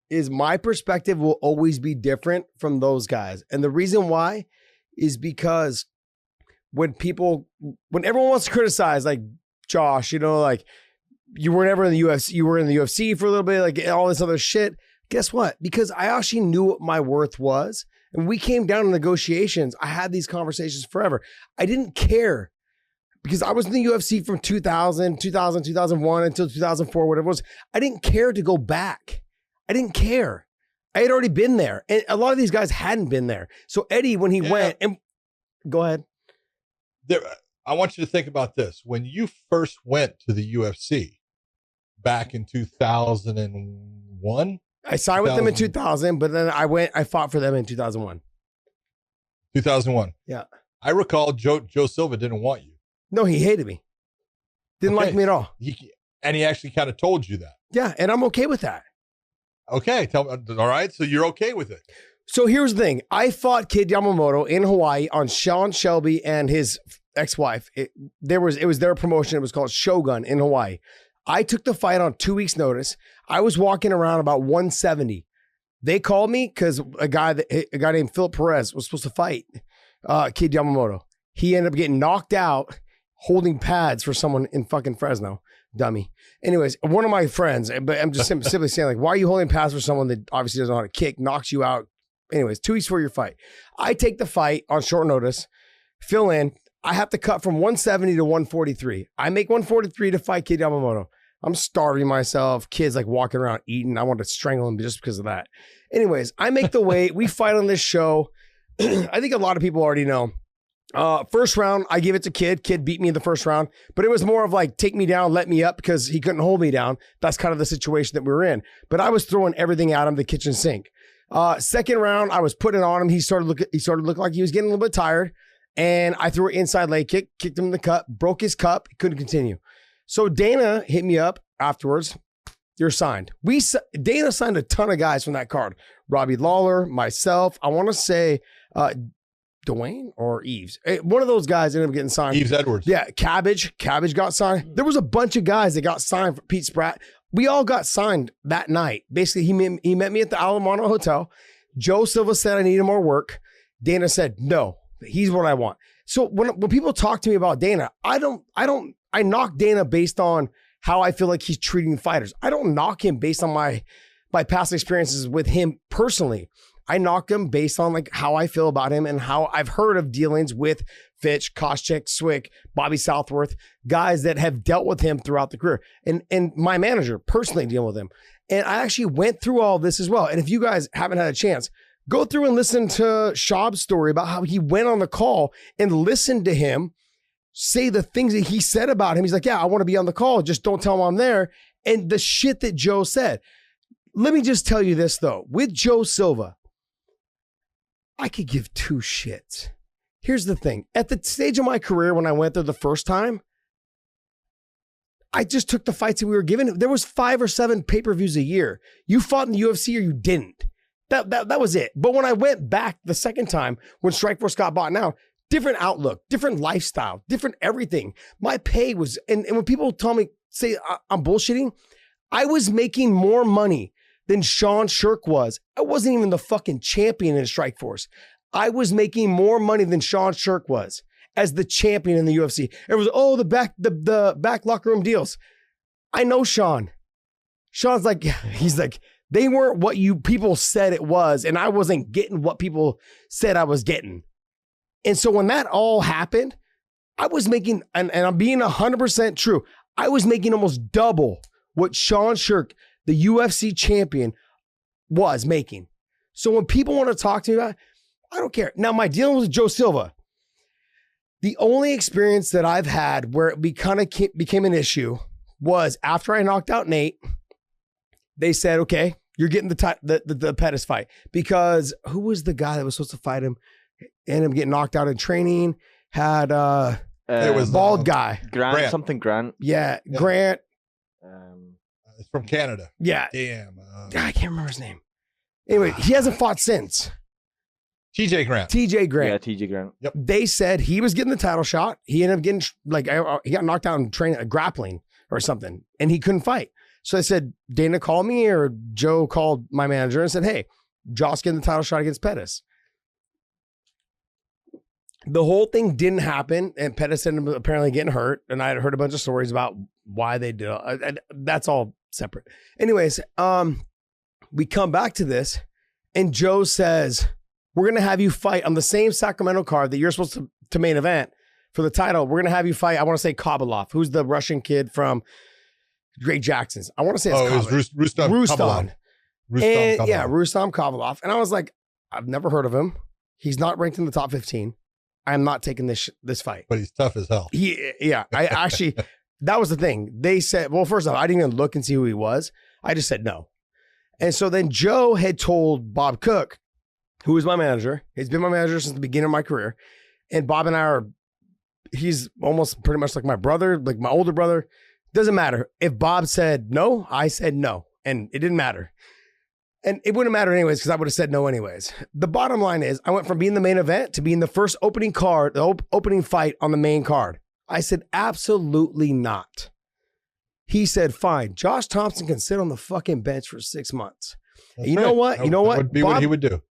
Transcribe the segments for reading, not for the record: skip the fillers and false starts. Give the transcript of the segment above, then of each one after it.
is my perspective will always be different from those guys. And the reason why is because when everyone wants to criticize, like Josh, you know, like you were never in the UFC, you were in the UFC for a little bit, like all this other shit. Guess what? Because I actually knew what my worth was. And we came down to negotiations. I had these conversations forever. I didn't care because I was in the UFC from 2000, 2001 until 2004, whatever it was. I didn't care to go back. I didn't care. I had already been there. And a lot of these guys hadn't been there. So Eddie, when he went, and go ahead. I want you to think about this. When you first went to the UFC back in 2001, I signed with them in 2000, but then I fought for them in 2001. 2001. Yeah. I recall Joe Silva didn't want you. No, he hated me. Didn't like me at all. He actually kind of told you that. Yeah, and I'm okay with that. Okay, all right, so you're okay with it. So here's the thing. I fought Kid Yamamoto in Hawaii on Sean Shelby and his ex-wife. It was their promotion. It was called Shogun in Hawaii. I took the fight on 2 weeks' notice. I was walking around about 170. They called me because a guy named Philip Perez was supposed to fight Kid Yamamoto. He ended up getting knocked out holding pads for someone in fucking Fresno. Dummy. Anyways, one of my friends, but I'm just simply saying, like, why are you holding pads for someone that obviously doesn't know how to kick, knocks you out? Anyways, 2 weeks before your fight. I take the fight on short notice, fill in. I have to cut from 170 to 143. I make 143 to fight Kid Yamamoto. I'm starving myself. Kids like walking around eating. I want to strangle him just because of that. Anyways, I make the weight. We fight on this show. I think a lot of people already know. First round, I give it to Kid. Kid beat me in the first round, but it was more of like, take me down, let me up because he couldn't hold me down. That's kind of the situation that we were in. But I was throwing everything at him, the kitchen sink. Second round, I was putting it on him. He started looking like he was getting a little bit tired. And I threw an inside leg kick, kicked him in the cup, broke his cup, couldn't continue. So Dana hit me up afterwards. You're signed. Dana signed a ton of guys from that card. Robbie Lawler, myself. I want to say Dwayne or Eves. One of those guys ended up getting signed. Eves Edwards. Yeah, Cabbage got signed. There was a bunch of guys that got signed for Pete Spratt. We all got signed that night. Basically, he met me at the Alamano Hotel. Joe Silva said, I needed more work. Dana said, no, he's what I want. So when people talk to me about Dana, I knock Dana based on how I feel like he's treating fighters. I don't knock him based on my past experiences with him personally. I knock him based on like how I feel about him and how I've heard of dealings with Fitch, Koscheck, Swick, Bobby Southworth, guys that have dealt with him throughout the career. And my manager personally dealing with him. And I actually went through all this as well. And if you guys haven't had a chance, go through and listen to Schaub's story about how he went on the call and listened to him say the things that he said about him. He's like, yeah, I want to be on the call. Just don't tell him I'm there. And the shit that Joe said. Let me just tell you this, though. With Joe Silva, I could give two shits. Here's the thing. At the stage of my career when I went there the first time, I just took the fights that we were given. There was 5 or 7 pay-per-views a year. You fought in the UFC or you didn't. That was it. But when I went back the second time, when Strikeforce got bought out, different outlook, different lifestyle, different everything. My pay was, and when people say I'm bullshitting, I was making more money than Sean Shirk was. I wasn't even the fucking champion in Strikeforce. I was making more money than Sean Shirk was as the champion in the UFC. It was, the back locker room deals. I know Sean. Sean's like, he's like, they weren't what you people said it was, and I wasn't getting what people said I was getting. And so when that all happened, I was making, and I'm being 100% true, I was making almost double what Sean Shirk, the UFC champion, was making. So when people want to talk to me about it, I don't care. Now, my dealing with Joe Silva, the only experience that I've had where it became an issue was after I knocked out Nate, they said, okay, you're getting the Pettis fight. Because who was the guy that was supposed to fight him? Ended up getting knocked out in training. Had it was bald guy. Grant. Yeah. Grant. It's from Canada. Yeah. Damn. I can't remember his name. Anyway, he hasn't fought since. TJ Grant. Yeah, TJ Grant. Yep. They said he was getting the title shot. He ended up getting he got knocked out in training, grappling or something, and he couldn't fight. So I said, Dana called me or Joe called my manager and said, hey, Josh getting the title shot against Pettis. The whole thing didn't happen, and Pettis ended up apparently getting hurt, and I had heard a bunch of stories about why they did it. That's all separate. Anyways, we come back to this, and Joe says, we're going to have you fight on the same Sacramento card that you're supposed to main event for the title. We're going to have you fight, I want to say Kabalov, who's the Russian kid from Great Jacksons. I want to say it's Rustam. Yeah, Rustam Kabalov. And I was like, I've never heard of him. He's not ranked in the top 15. I'm not taking this fight. But he's tough as hell. I actually, that was the thing. They said, well, first off, I didn't even look and see who he was. I just said no. And so then Joe had told Bob Cook, who is my manager. He's been my manager since the beginning of my career. And Bob and I he's almost pretty much like my brother, like my older brother. Doesn't matter. If Bob said no, I said no. And it didn't matter. And it wouldn't matter anyways, because I would have said no anyways. The bottom line is I went from being the main event to being the first opening card, the opening fight on the main card. I said, absolutely not. He said, fine, Josh Thomson can sit on the fucking bench for 6 months. You know what? That would be what he would do.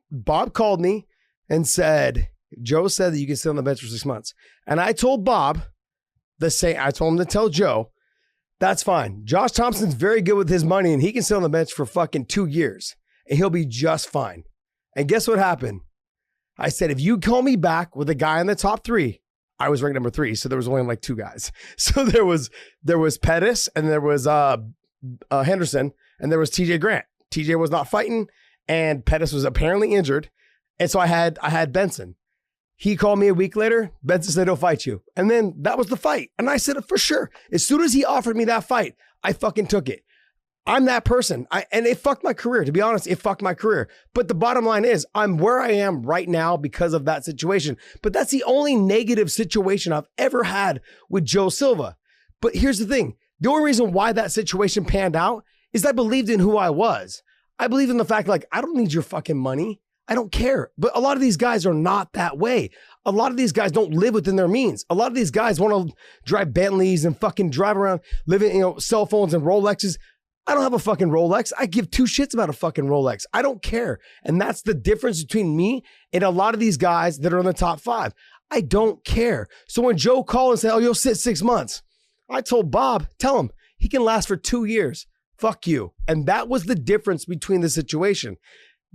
Bob called me and said, Joe said that you can sit on the bench for 6 months. And I told Bob I told him to tell Joe, that's fine. Josh Thompson's very good with his money, and he can sit on the bench for fucking 2 years, and he'll be just fine. And guess what happened? I said, if you call me back with a guy in the top 3, I was ranked number 3, so there was only like 2 guys. So there was Pettis, and there was Henderson, and there was TJ Grant. TJ was not fighting, and Pettis was apparently injured, and so I had Benson. He called me a week later. Benson said he'll fight you. And then that was the fight. And I said, for sure. As soon as he offered me that fight, I fucking took it. I'm that person. And it fucked my career. To be honest, it fucked my career. But the bottom line is I'm where I am right now because of that situation. But that's the only negative situation I've ever had with Joe Silva. But here's the thing. The only reason why that situation panned out is I believed in who I was. I believed in the fact, like, I don't need your fucking money. I don't care. But a lot of these guys are not that way. A lot of these guys don't live within their means. A lot of these guys want to drive Bentleys and fucking drive around, living, cell phones and Rolexes. I don't have a fucking Rolex. I give 2 shits about a fucking Rolex. I don't care. And that's the difference between me and a lot of these guys that are in the top 5. I don't care. So when Joe called and said, oh, you'll sit 6 months, I told Bob, tell him he can last for 2 years. Fuck you. And that was the difference between the situation.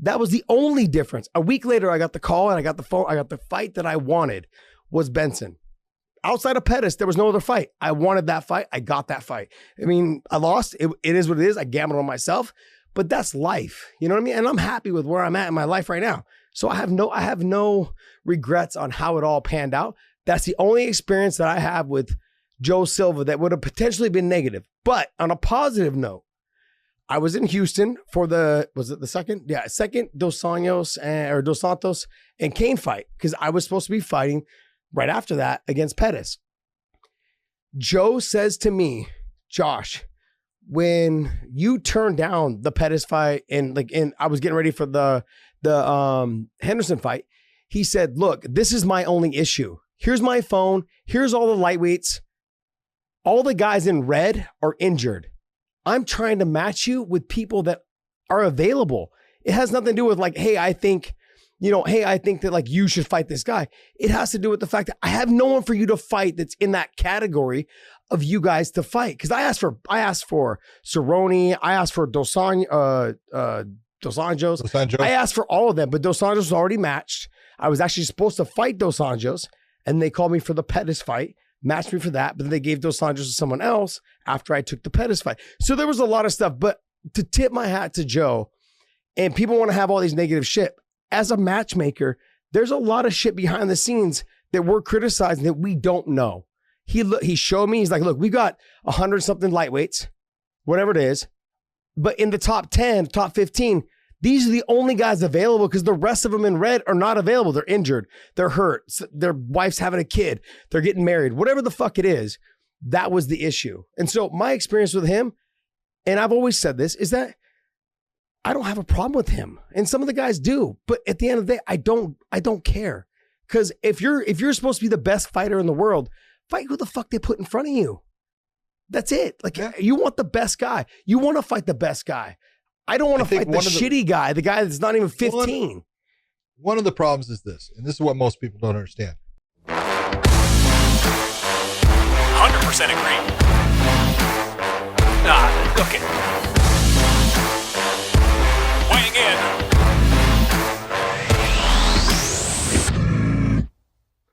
That was the only difference. A week later, I got the call and I got the phone. I got the fight that I wanted was Benson. Outside of Pettis, there was no other fight. I wanted that fight. I got that fight. I mean, I lost. It is what it is. I gambled on myself, but that's life. You know what I mean? And I'm happy with where I'm at in my life right now. So I have no regrets on how it all panned out. That's the only experience that I have with Joe Silva that would have potentially been negative. But on a positive note, I was in Houston for second Dos Santos and Kane fight because I was supposed to be fighting right after that against Pettis. Joe says to me, Josh, when you turned down the Pettis fight and I was getting ready for the Henderson fight, he said, look, this is my only issue. Here's my phone. Here's all the lightweights. All the guys in red are injured. I'm trying to match you with people that are available. It has nothing to do with like, hey, I think that like you should fight this guy. It has to do with the fact that I have no one for you to fight that's in that category of you guys to fight. Because I asked for Cerrone, I asked for Dos Anjos. I asked for all of them, but Dos Anjos was already matched. I was actually supposed to fight Dos Anjos, and they called me for the Pettis fight. Matched me for that, but then they gave Dos Anjos to someone else after I took the Pettis fight. So there was a lot of stuff, but to tip my hat to Joe, and people want to have all these negative shit. As a matchmaker, there's a lot of shit behind the scenes that we're criticizing that we don't know. He showed me, he's like, look, we got 100-something lightweights, whatever it is, but in the top 10, top 15, these are the only guys available because the rest of them in red are not available. They're injured. They're hurt. Their wife's having a kid. They're getting married. Whatever the fuck it is, that was the issue. And so my experience with him, and I've always said this, is that I don't have a problem with him. And some of the guys do. But at the end of the day, I don't care. Because if you're supposed to be the best fighter in the world, fight who the fuck they put in front of you. That's it. Like you want the best guy. You want to fight the best guy. I don't want to fight the shitty guy, the guy that's not even 15. One of the problems is this, and this is what most people don't understand. 100% agree. Okay.